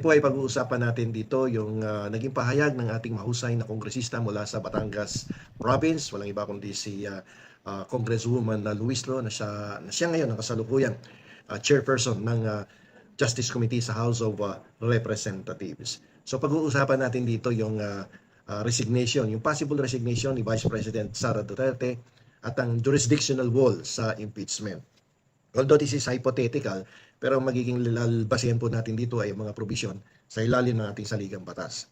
Ngayon po ay pag-uusapan natin dito yung naging pahayag ng ating mahusay na kongresista mula sa Batangas Province. Walang iba kundi si Congresswoman Luistro na siya ngayon ang kasalukuyang chairperson ng Justice Committee sa House of Representatives. So pag-uusapan natin dito yung resignation, yung possible resignation ni Vice President Sara Duterte at ang jurisdictional wall sa impeachment. Although this is hypothetical, pero magiging lalbasin po natin dito ay mga provision sa ilalim ng ating saligang batas.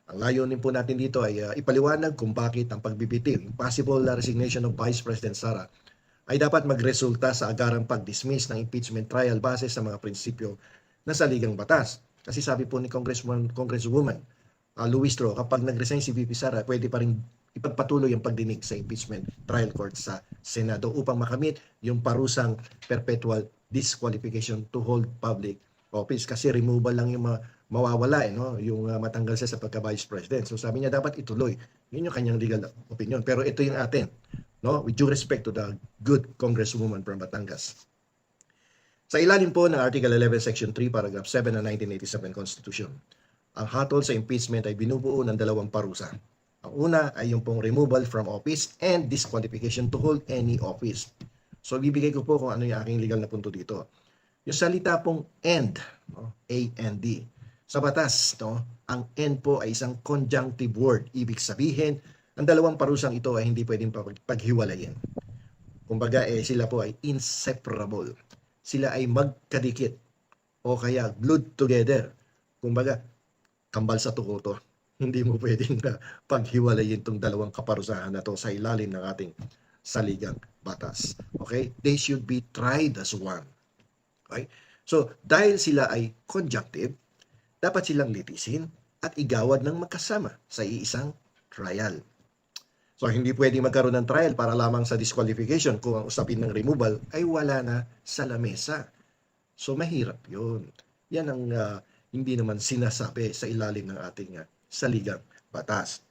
Ang layunin po natin dito ay ipaliwanag kung bakit ang pagbibitiw, yung possible resignation of Vice President Sara ay dapat magresulta sa agarang pag-dismiss ng impeachment trial base sa mga prinsipyo ng saligang batas. Kasi sabi po ni Congresswoman Luistro, kapag nag-resign si VP Sara, pwede pa rin ipagpatuloy ang pagdinig sa impeachment trial court sa Senado upang makamit yung parusang perpetual disqualification to hold public office. Kasi removal lang yung mawawala, no? Yung matanggal siya sa pagka-vice president. So sabi niya dapat ituloy. Yun yung kanyang legal opinion. Pero ito yung atin, no? With due respect to the good Congresswoman from Batangas. Sa ilalim po ng Article 11, Section 3, Paragraph 7 ng 1987 Constitution, ang hatol sa impeachment ay binubuo ng dalawang parusa. Ang una ay yung pong removal from office and disqualification to hold any office. So bibigay ko po kung ano yung aking legal na punto dito. Yung salita pong end, no? A-N-D. Sa batas, no? Ang end po ay isang conjunctive word. Ibig sabihin, ang dalawang parusang ito ay hindi pwedeng paghiwalayin. Kumbaga, sila po ay inseparable. Sila ay magkadikit o kaya glued together. Kumbaga, kambal sa tuko to. Hindi mo pwedeng paghiwalayin itong dalawang kaparusahan na to sa ilalim ng ating saligang batas. Okay? They should be tried as one. Okay? So, dahil sila ay conjunctive, dapat silang litisin at igawad ng magkasama sa iisang trial. So, hindi pwedeng magkaroon ng trial para lamang sa disqualification kung ang usapin ng removal ay wala na sa lamesa. So, mahirap yun. Yan ang hindi naman sinasabi sa ilalim ng ating saligang batas.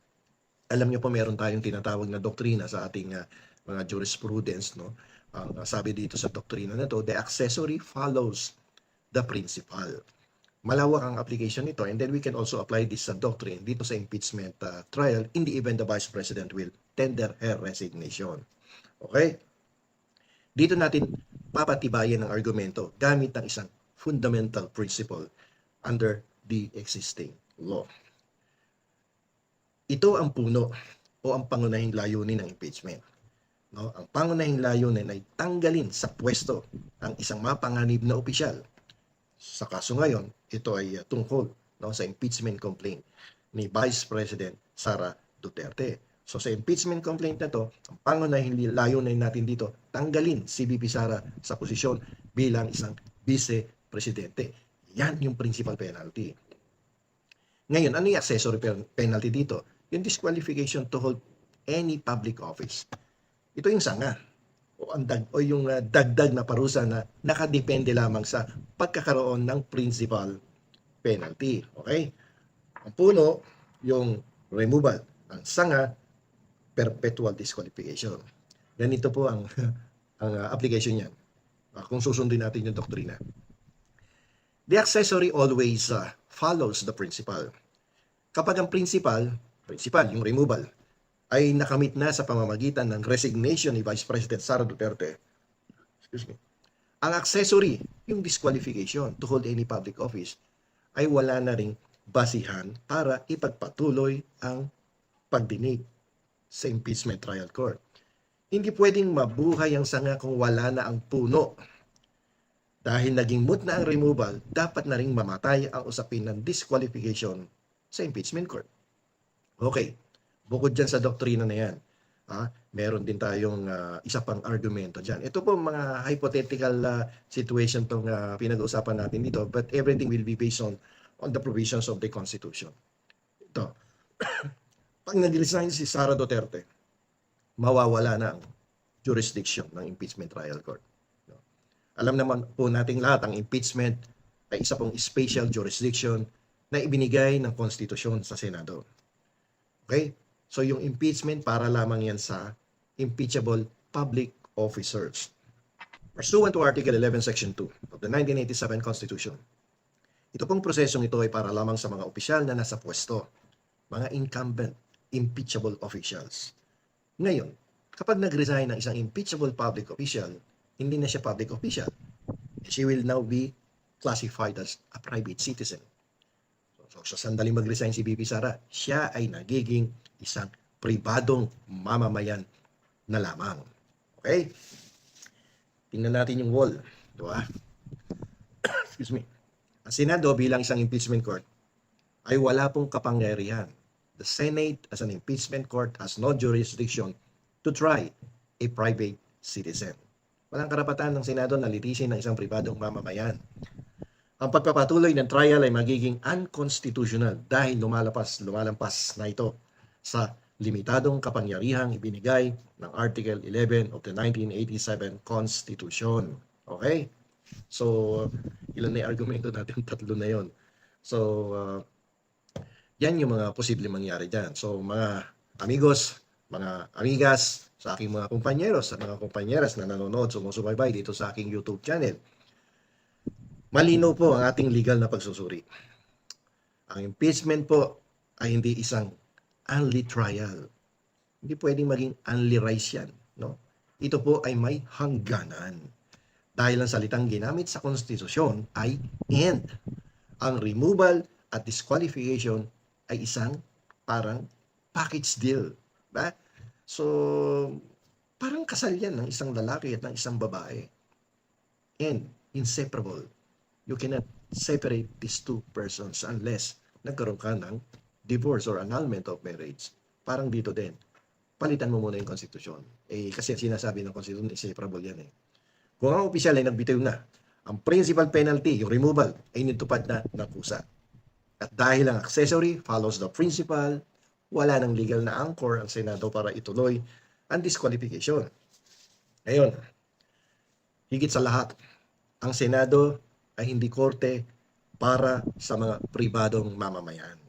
Alam niyo po meron tayong tinatawag na doktrina sa ating mga jurisprudence, no? Ang sabi dito sa doktrina na to, the accessory follows the principal. Malawak ang application nito, and then we can also apply this doctrine dito sa impeachment trial in the event the Vice President will tender her resignation. Okay? Dito natin papatibayan ang argumento gamit ng isang fundamental principle under the existing law. Ito ang puno o ang pangunahing layunin ng impeachment. No? Ang pangunahing layunin ay tanggalin sa pwesto ang isang mapanganib na opisyal. Sa kaso ngayon, ito ay tungkol, no, sa impeachment complaint ni Vice President Sara Duterte. So sa impeachment complaint na to, ang pangunahing layunin natin dito, tanggalin si VP Sara sa posisyon bilang isang vice-presidente. Yan yung principal penalty. Ngayon, ano yung accessory penalty dito? Yung disqualification to hold any public office. Ito yung sanga o yung dagdag na parusa na nakadepende lamang sa pagkakaroon ng principal penalty. Okay? Ang puno, yung removal. Ang sanga, perpetual disqualification. Ganito po ang application niyan. Kung susundin natin yung doktrina. The accessory always follows the principal. Kapag ang principal, yung removal, ay nakamit na sa pamamagitan ng resignation ni Vice President Sara Duterte, ang accessory, yung disqualification to hold any public office, ay wala na ring basihan para ipagpatuloy ang pagdinig sa impeachment trial court. Hindi pwedeng mabuhay ang sanga kung wala na ang puno. Dahil naging moot na ang removal, dapat na ring mamatay ang usapin ng disqualification sa impeachment court. Okay, bukod dyan sa doktrina na yan, meron din tayong isa pang argumento dyan. Ito po mga hypothetical situation tong pinag-uusapan natin dito, but everything will be based on the provisions of the Constitution. Ito, pag nag-resign si Sara Duterte, mawawala na ang jurisdiction ng impeachment trial court. Alam naman po nating lahat, ang impeachment ay isa pong special jurisdiction na ibinigay ng konstitusyon sa Senado. Okay? So yung impeachment para lamang yan sa impeachable public officers. Pursuant to Article 11, Section 2 of the 1987 Constitution, Ito pong prosesong ito ay para lamang sa mga opisyal na nasa pwesto, mga incumbent, impeachable officials. Ngayon, kapag nag-resign ng isang impeachable public official, hindi na siya public official. She will now be classified as a private citizen. So sa sandaling mag-resign si BP Sara, siya ay nagiging isang pribadong mamamayan na lamang. Okay? Tingnan natin yung wall. Diba? Excuse me. Ang Senado bilang isang impeachment court ay wala pong kapangyarihan. The Senate as an impeachment court has no jurisdiction to try a private citizen. Walang karapatan ng Senado na litisin ng isang pribadong mamamayan. Ang pagpapatuloy ng trial ay magiging unconstitutional dahil lumalampas na ito sa limitadong kapangyarihang ibinigay ng Article 11 of the 1987 Constitution. Okay? So, ilan na yung argumento natin? Tatlo na yon. So, yan yung mga posibleng mangyari dyan. So, mga amigos, mga amigas, sa aking mga kumpanyeros, sa mga kumpanyeras na nanonood, sumusubaybay dito sa aking YouTube channel, malinaw po ang ating legal na pagsusuri. Ang impeachment po ay hindi isang only trial. Hindi pwedeng maging only rise yan. No? Ito po ay may hangganan. Dahil ang salitang ginamit sa konstitusyon ay end. Ang removal at disqualification ay isang parang package deal. Ba? So, parang kasal yan ng isang lalaki at ng isang babae. And inseparable. You cannot separate these two persons unless nagkaroon ka ng divorce or annulment of marriage. Parang dito din. Palitan mo muna yung konstitusyon. Kasi sinasabi ng konstitusyon, inseparable yan eh. Kung ang opisyal ay nagbitiw na, ang principal penalty, yung removal, ay nitupad na ng kusa. At dahil ang accessory follows the principal, wala ng legal na anchor ang Senado para ituloy ang disqualification. Ngayon, higit sa lahat, ang Senado ay hindi korte para sa mga pribadong mamamayan.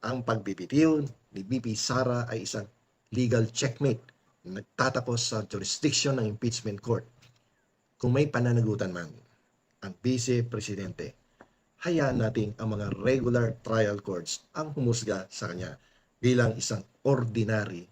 Ang pagbibitiw ni BP Sara ay isang legal checkmate na nagtatapos sa jurisdiction ng impeachment court. Kung may pananagutan man ang Vice Presidente, hayaan natin ang mga regular trial courts ang humusga sa kanya bilang isang ordinary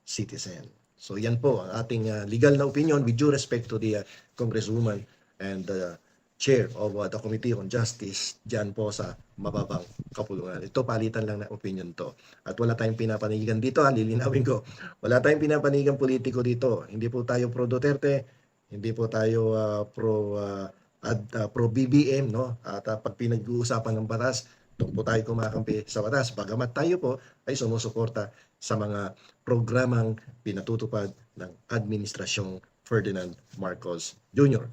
citizen. So yan po ang ating legal na opinion with due respect to the Congresswoman and the Chair of the Committee on Justice dyan po sa mababang kapulungan. Ito palitan lang na opinion to. At wala tayong pinapanigan dito, lilinawin ko. Wala tayong pinapanigan politiko dito. Hindi po tayo pro Duterte, hindi po tayo pro BBM, no? At pag pinag-uusapan ng batas, doon po tayo kumakampi sa batas. Bagamat tayo po ay sumusuporta sa mga programang pinatutupad ng Administrasyong Ferdinand Marcos Jr.